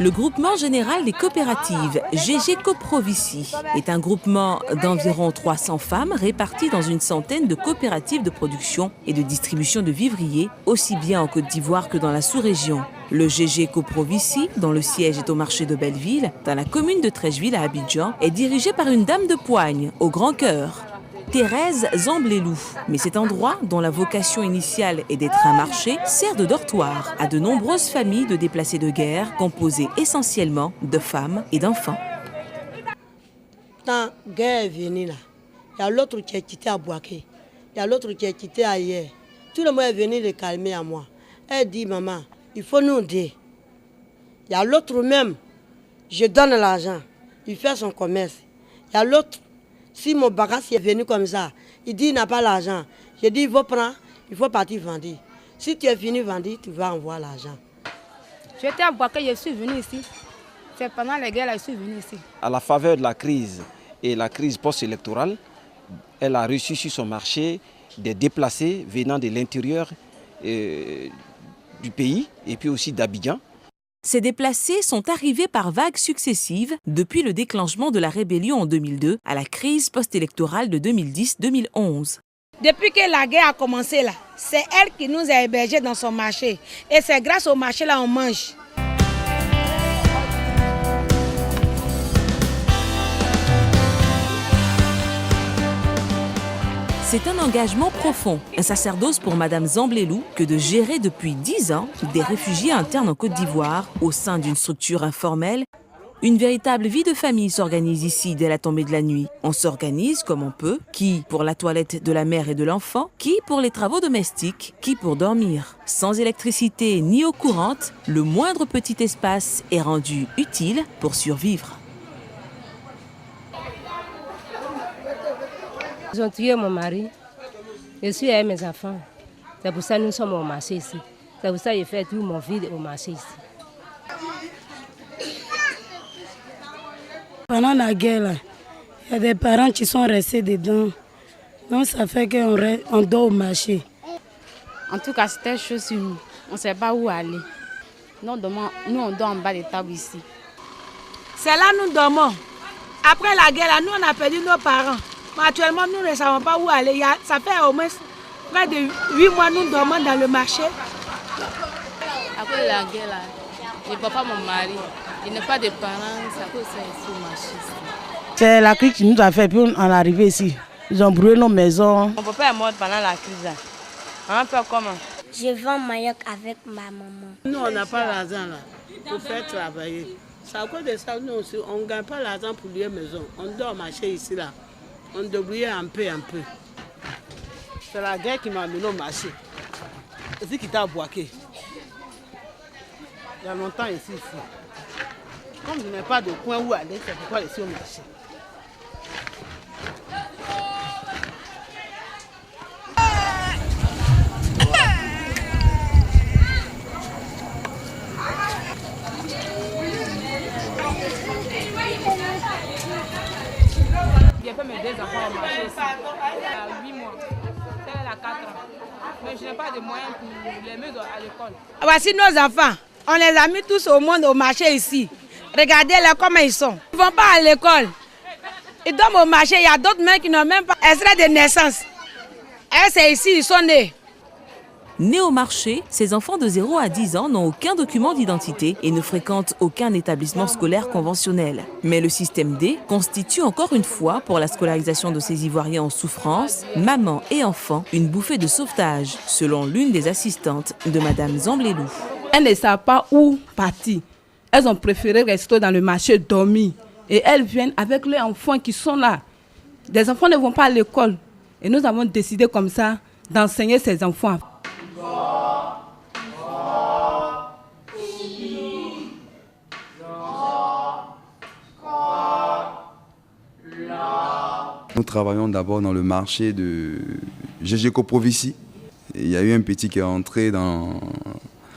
Le groupement général des coopératives, GG Coprovici, est un groupement d'environ 300 femmes réparties dans une centaine de coopératives de production et de distribution de vivriers, aussi bien en Côte d'Ivoire que dans la sous-région. Le GG Coprovici, dont le siège est au marché de Belleville, dans la commune de Treichville à Abidjan, est dirigé par une dame de poigne, au grand cœur, Thérèse Zamblelou. Mais cet endroit, dont la vocation initiale est d'être un marché, sert de dortoir à de nombreuses familles de déplacés de guerre, composées essentiellement de femmes et d'enfants. Quand la guerre est venue, là, il y a l'autre qui est quitté à Boaké, il y a l'autre qui est quitté ailleurs. Tout le monde est venu le calmer à moi. Elle dit, maman, il faut nous aider. Il y a l'autre même, je donne l'argent, il fait son commerce. Il y a l'autre, si mon bagage est venu comme ça, il dit il n'a pas l'argent. Je dis il faut prendre, il faut partir vendre. Si tu es fini vendre, tu vas envoyer l'argent. J'étais à Boaké, je suis venu ici. C'est pendant les guerres que je suis venu ici. À la faveur de la crise et la crise post-électorale, elle a reçu sur son marché des déplacés venant de l'intérieur du pays et puis aussi d'Abidjan. Ces déplacés sont arrivés par vagues successives depuis le déclenchement de la rébellion en 2002 à la crise post-électorale de 2010-2011. Depuis que la guerre a commencé là, c'est elle qui nous a hébergés dans son marché. Et c'est grâce au marché là qu'on mange. C'est un engagement profond, un sacerdoce pour Madame Zamblelou que de gérer depuis 10 ans des réfugiés internes en Côte d'Ivoire au sein d'une structure informelle. Une véritable vie de famille s'organise ici dès la tombée de la nuit. On s'organise comme on peut, qui pour la toilette de la mère et de l'enfant, qui pour les travaux domestiques, qui pour dormir. Sans électricité ni eau courante, le moindre petit espace est rendu utile pour survivre. Ils ont tué mon mari. Je suis avec mes enfants. C'est pour ça que nous sommes au marché ici. C'est pour ça que j'ai fait tout mon vie au marché ici. Pendant la guerre, là, il y a des parents qui sont restés dedans. Donc ça fait qu'on dort au marché. En tout cas, c'était chaud sur nous. On ne sait pas où aller. Nous, on dort en bas des tables ici. C'est là que nous dormons. Après la guerre, là, nous, on a perdu nos parents. Mais actuellement, nous ne savons pas où aller. Ça fait au moins près de 8 mois que nous dormons dans le marché. Après la guerre, là, je ne vois pas mon mari. Il n'a pas de parents. C'est à cause de ça ici au marché. C'est la crise qui nous a fait, puis on est arrivé ici. Ils ont brûlé nos maisons. Mon papa est mort pendant la crise. Là. On fait comment? Je vends manioc avec ma maman. Nous, on n'a pas l'argent là pour faire travailler. C'est à cause de ça, nous aussi, on ne gagne pas l'argent pour louer maison. On dort au marché ici là. On débrouillait un peu. C'est la guerre qui m'a amené au marché. C'est qui t'a boaqué. Il y a longtemps ici. Comme je n'ai pas de coin où aller, c'est pourquoi je suis au marché. J'ai fait mes 2 enfants au marché ici. Il y a 8 mois. Elle a 4 ans. Mais je n'ai pas de moyens pour les mettre à l'école. Voici nos enfants. On les a mis tous au monde au marché ici. Regardez-les comment ils sont. Ils ne vont pas à l'école. Ils dorment au marché. Il y a d'autres mères qui n'ont même pas extrait de naissance. Et c'est ici, ils sont nés. Nés au marché, ces enfants de 0 à 10 ans n'ont aucun document d'identité et ne fréquentent aucun établissement scolaire conventionnel. Mais le système D constitue encore une fois, pour la scolarisation de ces Ivoiriens en souffrance, maman et enfants, une bouffée de sauvetage, selon l'une des assistantes de Madame Zamblelou. Elles ne savent pas où partir. Elles ont préféré rester dans le marché dormir. Et elles viennent avec leurs enfants qui sont là. Des enfants ne vont pas à l'école. Et nous avons décidé comme ça d'enseigner ces enfants. Nous travaillons d'abord dans le marché de GG Coprovici. Il y a eu un petit qui est entré dans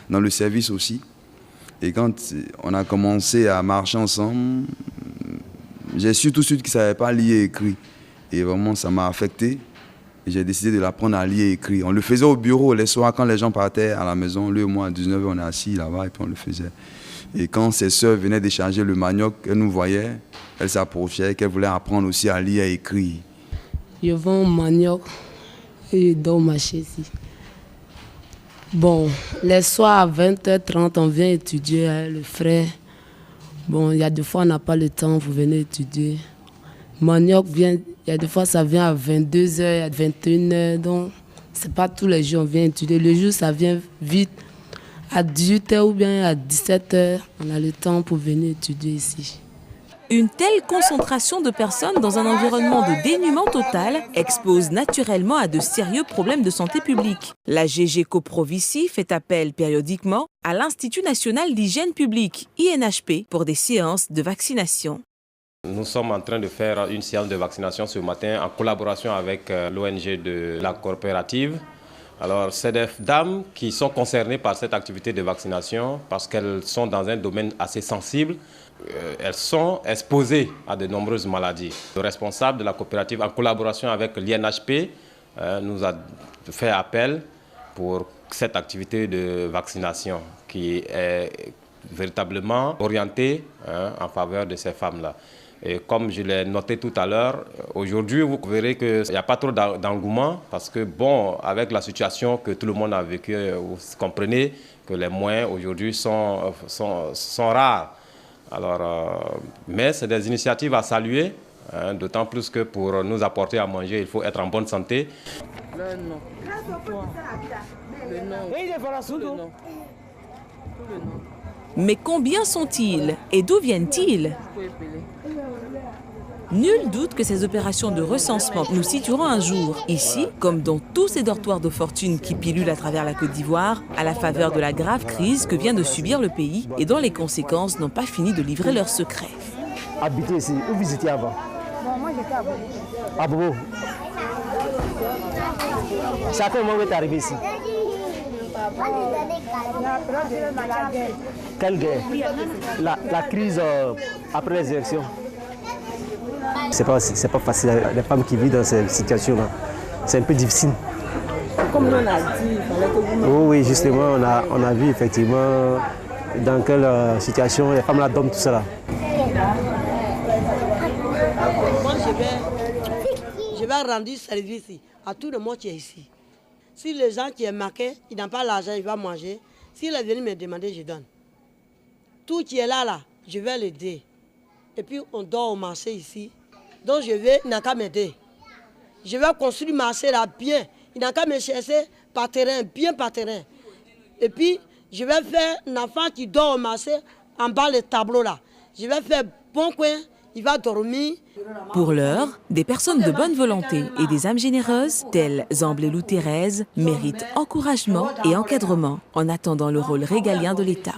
le service aussi. Et quand on a commencé à marcher ensemble, j'ai su tout de suite qu'il ne savait pas lire et écrire. Et vraiment, ça m'a affecté. Et j'ai décidé de l'apprendre à lire et écrire. On le faisait au bureau les soirs quand les gens partaient à la maison. Lui et moi, à 19h, on est assis là-bas et puis on le faisait. Et quand ses sœurs venaient décharger le manioc, elles nous voyaient, elles s'approchaient, qu'elles voulaient apprendre aussi à lire et écrire. Je vends manioc et je dors au marché ici. Bon, les soirs à 20h30, on vient étudier hein, le frais. Bon, il y a des fois on n'a pas le temps, vous venez étudier. Manioc vient, il y a des fois ça vient à 22h, à 21h, donc c'est pas tous les jours on vient étudier. Le jour ça vient vite, à 18h ou bien à 17h, on a le temps pour venir étudier ici. Une telle concentration de personnes dans un environnement de dénuement total expose naturellement à de sérieux problèmes de santé publique. La GG Coprovici fait appel périodiquement à l'Institut national d'hygiène publique, INHP, pour des séances de vaccination. Nous sommes en train de faire une séance de vaccination ce matin en collaboration avec l'ONG de la coopérative. Alors, c'est des dames qui sont concernées par cette activité de vaccination parce qu'elles sont dans un domaine assez sensible. Elles sont exposées à de nombreuses maladies. Le responsable de la coopérative, en collaboration avec l'INHP, nous a fait appel pour cette activité de vaccination qui est véritablement orientée en faveur de ces femmes-là. Et comme je l'ai noté tout à l'heure, aujourd'hui, vous verrez qu'il n'y a pas trop d'engouement parce que, bon, avec la situation que tout le monde a vécue, vous comprenez que les moyens aujourd'hui sont rares. Alors, mais c'est des initiatives à saluer, d'autant plus que pour nous apporter à manger, il faut être en bonne santé. Mais combien sont-ils et d'où viennent-ils? Nul doute que ces opérations de recensement nous situeront un jour, ici, comme dans tous ces dortoirs de fortune qui pilulent à travers la Côte d'Ivoire, à la faveur de la grave crise que vient de subir le pays et dont les conséquences n'ont pas fini de livrer leurs secrets. Habitez ici, où vous étiez avant? Bon, moi j'étais à Bobo. À Bobo. C'est à quel moment vous êtes arrivé ici? Quelle guerre? La crise après les élections. C'est pas facile, les femmes qui vivent dans cette situation-là. C'est un peu difficile. Comme nous on a dit, il fallait que vous... Oui, justement, on a vu effectivement dans quelle situation les femmes là dorment, tout ça là. Moi, je vais rendre service à tout le monde qui est ici. Si les gens qui sont marqués, ils n'ont pas l'argent, ils vont manger. S'ils viennent me demander, je donne. Tout qui est là, je vais l'aider. Et puis, on dort au marché ici. Donc, il n'a qu'à m'aider. Je vais construire le marché là bien. Il n'a qu'à me chercher par terrain, bien par terrain. Et puis, je vais faire un enfant qui dort au marché en bas le tableau là. Je vais faire bon coin, il va dormir. Pour l'heure, des personnes de bonne volonté et des âmes généreuses, telles Zamblelou Thérèse, méritent encouragement et encadrement en attendant le rôle régalien de l'État.